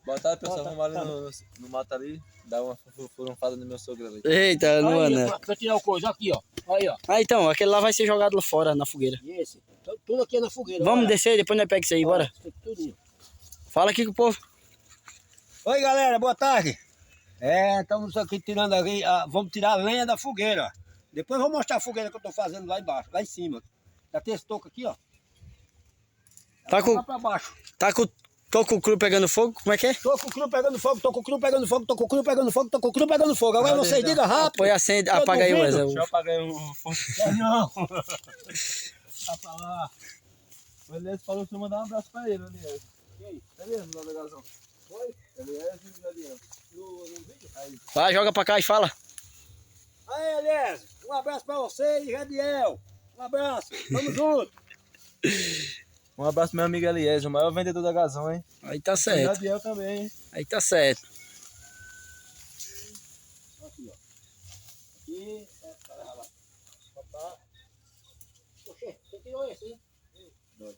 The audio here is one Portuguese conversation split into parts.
Boa tarde, pessoal. Vamos ali no mato ali, dar uma furunfada no meu sogro ali. Eita, Luana. Pra tirar o coisa, aqui, ó. Aí, ó. Ah, então, aquele lá vai ser jogado lá fora, na fogueira. E esse? Tudo aqui é na fogueira. Vamos olha. descer, depois nós pegamos isso aí, bora. Olha, tudinho. Fala aqui com o povo. Oi, galera, boa tarde. Estamos aqui tirando aqui, vamos tirar a lenha da fogueira. Depois eu vou mostrar a fogueira que eu tô fazendo lá embaixo, lá em cima. Já tem esse toco aqui, ó. Tá com, Lá pra baixo. tô com o cru pegando fogo, como é que é? Tô com o cru pegando fogo, tô com o cru pegando fogo, tô com o cru pegando fogo, tô com o cru pegando fogo. Agora vocês digam rápido. Põe acende, apaga aí, Wesley. Deixa eu apagar aí o fogo. Não. Tá pra lá. O Elias falou que eu mandar um abraço pra ele, Elias. Quem? Elias, no navegação. Oi? Elias e o Jadiel. No vídeo? Aí. Vai, joga pra cá e fala. Aí, Elias, um abraço pra você e Jadiel. Um abraço, tamo junto. Um abraço pro meu amigo Elias, o maior vendedor da Gazão, hein? Aí tá O certo. Jadiel também, hein? Aí tá certo. Aqui, ó. Aqui, para lá. Opa. Oxê, você tirou esse, hein? Dois.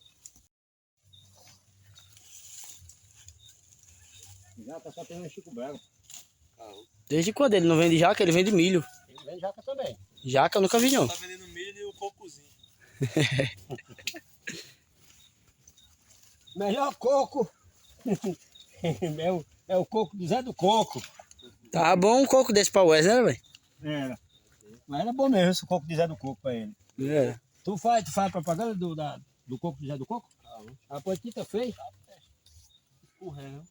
Já tá só tendo um Chico Braga. Desde quando ele não vende jaca, ele vende milho. Ele vende jaca também. Jaca eu nunca vi, não. Tá vendendo milho e o cocozinho. Melhor coco é o coco do Zé do Coco. Tá bom um coco desse pra Wesley, né, velho? Era. Mas era bom mesmo esse coco do Zé do Coco pra ele. É. Tu faz propaganda do coco do Zé do Coco? A potita fez? Escorrendo.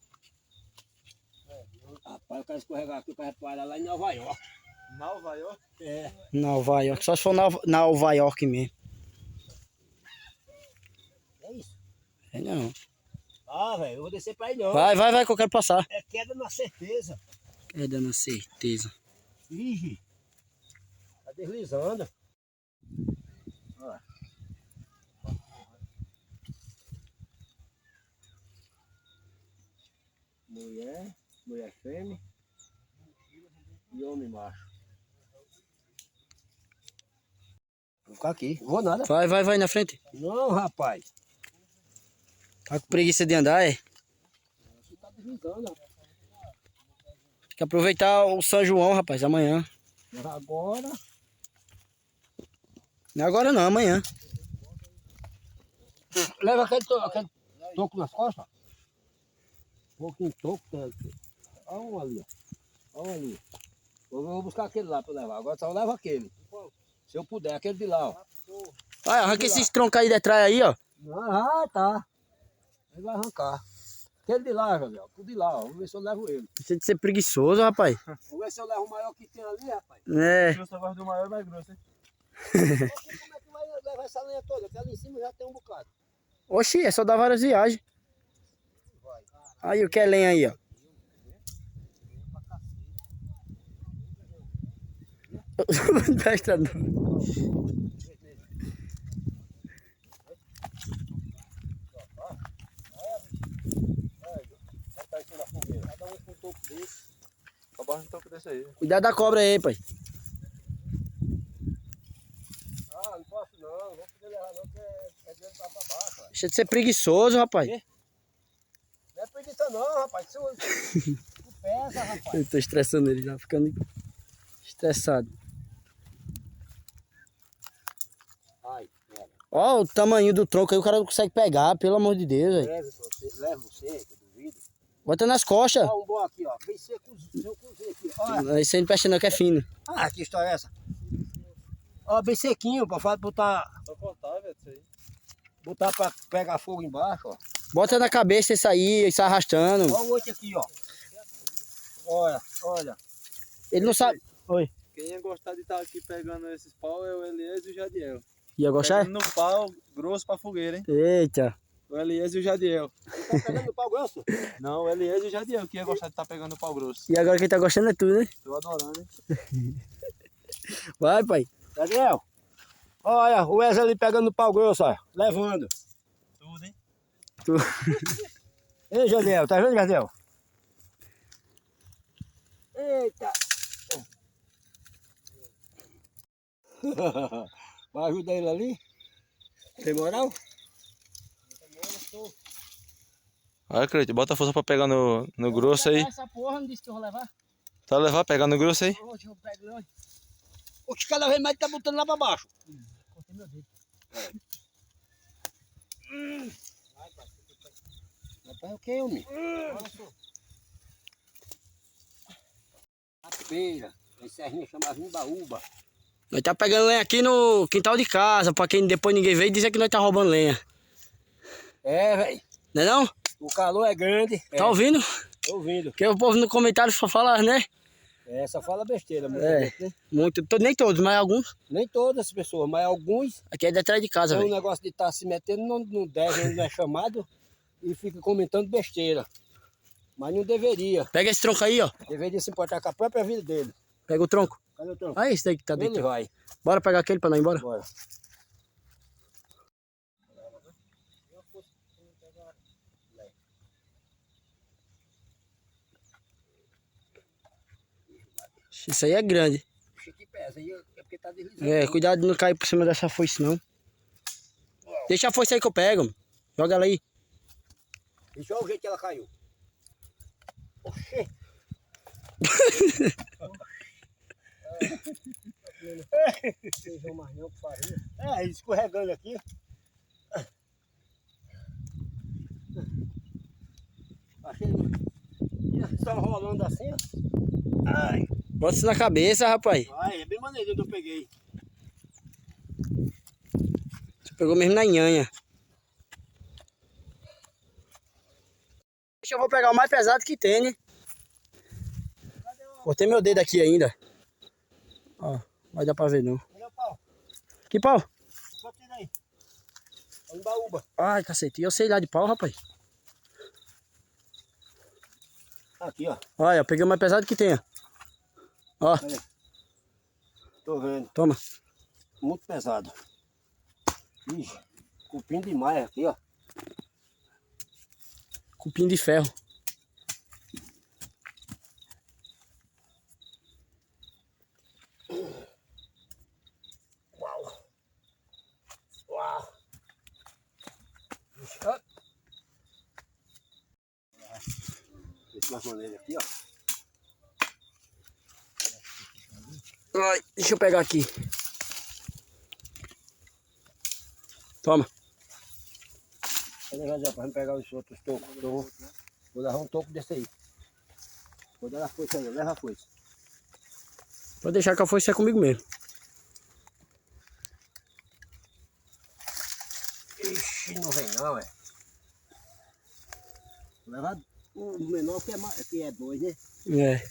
Rapaz, eu quero escorregar aqui para parar lá em Nova York. Nova York? É. Nova York, só se for Nova York mesmo. É isso. É não. Ah, velho, eu vou descer pra aí não. Vai que eu quero passar. É queda na certeza. É dando certeza. Ixi. Tá deslizando. Ó. Mulher fêmea e homem macho. Vou ficar aqui, vou nada. Vai na frente. Não, rapaz. Tá com preguiça de andar, é? Você tá deslizando. Tem que aproveitar o São João, rapaz, amanhã. Agora. Não é agora não, amanhã. Leva aquele toco nas costas. Um pouquinho de toco. Olha um ali, ó. Olha um ali. Eu vou buscar aquele lá pra levar. Agora só leva aquele. Se eu puder, aquele de lá, ó. Vai, arranca esses troncos aí de trás aí, ó. Ah, tá. Ele vai arrancar. Aquele de lá, Gabriel. O de lá, ó. Vamos ver se eu levo ele. Você de ser preguiçoso, rapaz. Vamos ver se eu levo o maior que tem ali, rapaz. É. Você gosta do maior e mais grosso, hein? Como é que vai levar essa lenha toda? Porque ali em cima já tem um bocado. Oxi, é só dar várias viagens. Aí o que é lenha aí, ó. Presta não. Cada um com um toco desse. Abaixo um toco desse aí. Cuidado da cobra aí, pai. Ah, não posso não. Não vou poder levar não, porque é dinheiro pra baixo. Ó. Deixa de ser preguiçoso, rapaz. Não é preguiça não, rapaz. Isso pesa, rapaz. Eu tô estressando ele, já ficando estressado. Ai, pera. Ó o tamanho do tronco aí, o cara não consegue pegar, pelo amor de Deus, velho. Leva você, que eu duvido. Bota nas costas. Ó, um bom aqui, ó. Bem secozinho aqui. Olha. Isso aí não presta não, que é fino. Ah, que história é essa? Ó, bem sequinho, pra botar Só cortar, velho, isso aí. pra pegar fogo embaixo, ó. Bota na cabeça isso aí, isso arrastando. Olha o outro aqui, ó. Olha. Ele não sabe. Oi. Quem ia gostar de estar aqui pegando esses pau é o Elias e o Jadiel. Ia gostar? Pegando no pau grosso pra fogueira, hein? Eita. O Elias e o Jadiel. Tá pegando o pau grosso? Não, o Elias e o Jadiel que ia gostar de estar pegando o pau grosso. E agora quem tá gostando é tu, né? Tô adorando, hein? Vai, pai. Gabriel, olha, o Wesley ali pegando o pau grosso, ó. Levando. Tudo, hein? Tu... Ei, Jadiel, tá vendo, Jadiel? Eita! Vai ajudar ele ali? Tem moral? Olha, Cleiton, bota a força pra pegar no grosso aí. Essa porra não disse que eu vou levar? Tá levar, pegar no grosso aí. Hoje eu pego hoje. Oxe, cada vez mais tá botando lá pra baixo. Cortei meu dedo. Rapaz, o que, homem? A feira. Esse serrinha chamava Imbaúba. Nós tá pegando lenha aqui no quintal de casa, pra quem depois ninguém veio dizer que nós tá roubando lenha. É, velho. Não é não? O calor é grande. Tá ouvindo? Tô ouvindo. Porque o povo no comentário só fala, né? É, só fala besteira. Muita É. gente, né? Nem todos, mas alguns. Nem todas as pessoas, mas alguns Aqui é detrás de casa, tem um velho. negócio de estar se metendo, não deve, não é chamado, e fica comentando besteira. Mas não deveria. Pega esse tronco aí, ó. Deveria se importar com a própria vida dele. Pega o tronco. Cadê o tronco? Ah, esse daí que tá Ele dentro. vai. Bora pegar aquele pra nós ir embora. Bora. Isso aí é grande. Puxa que pesa, aí é porque tá deslizando. É, cuidado de não cair por cima dessa foice, não. Deixa a foice aí que eu pego. Mano. Joga ela aí. Deixa eu ver o jeito que ela caiu. Oxê. Feijão mais não, farinha. É, escorregando aqui. Achei. Estão rolando assim, ó. Ai, Bota isso na cabeça, rapaz. ai, é bem maneirinho que eu peguei. Você pegou mesmo na nhanha. Deixa eu vou pegar o mais pesado que tem, né? Cortei meu dedo aqui ainda. Ó, vai dar pra ver não. Olha o pau. Que pau? Bota ele aí. É um baúba. Ai, cacete. Eu sei lá de pau, rapaz. Aqui, ó. Olha, eu peguei o mais pesado que tem, ó. Ó, Olha. Tô vendo. toma. Muito pesado. Ixi, cupim demais aqui, ó. Cupim de ferro. Uau. Uau. Ixi, ó. Esse mais maneiro aqui, ó. Ai, deixa eu pegar aqui. Toma. Vou levar já pra pegar os outros tocos. Então, vou levar um toco desse aí. Vou dar a foice aí, leva a foice. Pode deixar que a foice é comigo mesmo. Ixi, não vem não, é. Vou levar o menor que é 2, né? É.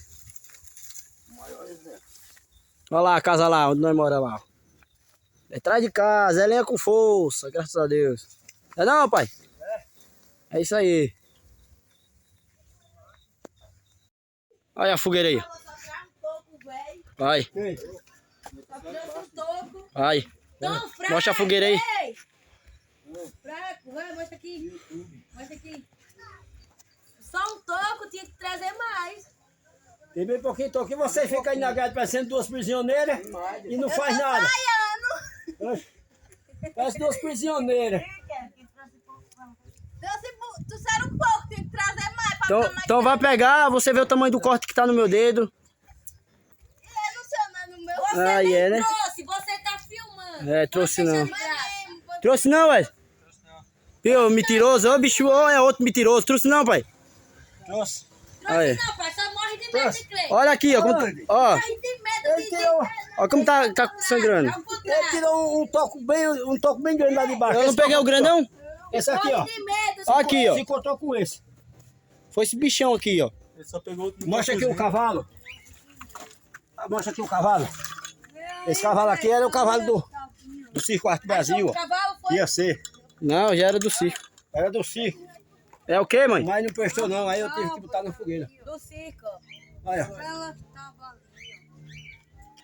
O maior é 0. Olha lá a casa lá, onde nós moramos lá. Detrás de casa, é lenha com força, graças a Deus. É não, pai? É isso aí. Olha a fogueira aí. Vai, vai. Mostra a fogueira aí. Fraco, vai, mostra aqui. Mostra aqui. Só um toco, tinha que trazer mais. Tem bem pouquinho toco que você fica aí na grade parecendo 2 prisioneiras e não faz nada. Parece 2 prisioneiras. Trouxeram um pouco, tinha que trazer mais pra Então, ficar mais. então vai pegar, você vê o tamanho do corte que tá no meu dedo. Eu não sei, mas no meu. Você Ah, nem é, né? trouxe, você tá filmando. É, trouxe não. De graça. Trouxe não, ué? Viu, mentiroso, ô bicho, ô, é outro mentiroso. Trouxe não, pai? Trouxe. Aí. Não, pai, só morre de medo de Cleiton. Olha aqui, ó. Como, ó, Morre de medo de ó como tá sangrando. Ao Ele contrário. tirou um toco bem grande lá de baixo. Eu não peguei o grandão? Esse aqui, ó. Morre de medo. Ó aqui, ó. Se encontrou com esse. Foi esse bichão aqui, ó. Ele só pegou outro. Mostra aqui o cavalo. Mostra aqui o cavalo. Esse cavalo aqui era o cavalo do Circo Arte Brasil, O ó. cavalo foi. Ia ser. Não, já era do circo. Era do circo. É o quê, mãe? Mas não prestou não, aí eu tive que botar na fogueira. Do circo. Olha. Ela tava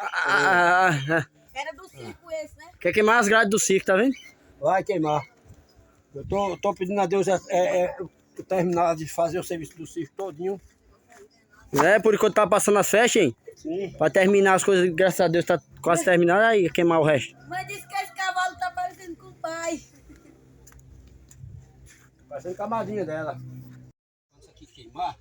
ali. Era do circo esse, né? Quer queimar as grades do circo, tá vendo? Vai queimar. Eu tô pedindo a Deus terminar de fazer o serviço do circo todinho. É, por enquanto tá passando as festas, hein? Sim. Pra terminar as coisas, graças a Deus, tá quase terminando, aí queimar o resto. Mas disse que esse cavalo tá parecendo com o pai. Parecendo camadinha dela. queimar.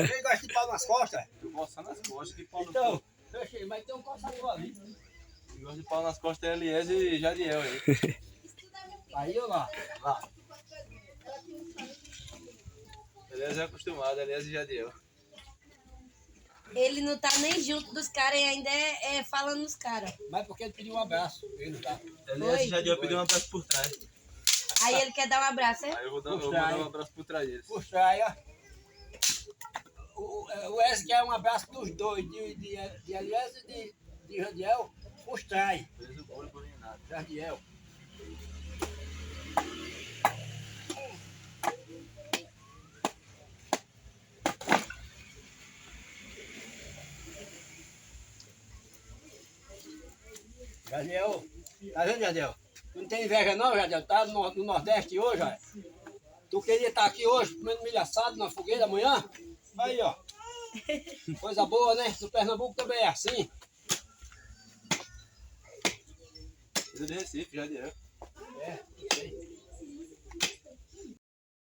Quem gosta de pau nas costas? Eu gosto só nas costas de pau no Então, deixa aí, mas tem um coçador ali. Quem gosta de pau nas costas é Eliezer e Jadiel aí. Aí ou lá? Lá. Eliezer é acostumado, Eliezer e Jadiel. Ele não tá nem junto dos caras e ainda é falando nos caras. Mas porque ele pediu um abraço. Ele tá. Eliezer e Jadiel pediu um abraço por trás. Aí ele quer dar um abraço, é? Aí eu vou dar um abraço por trás deles. Puxa aí, ó. O Wesley quer um abraço dos dois, de Eliezer e de Jadiel. Puxa aí. Fez o bolo por nada. Jadiel. Jadiel, tá vendo, Jadiel? Tu não tem inveja não, Jadiel? Tá no Nordeste hoje, ó. Tu queria estar aqui hoje comendo milho assado na fogueira amanhã? Aí, ó. Coisa boa, né? No Pernambuco também é assim. Ele é de Recife, Jadiel. É, não sei.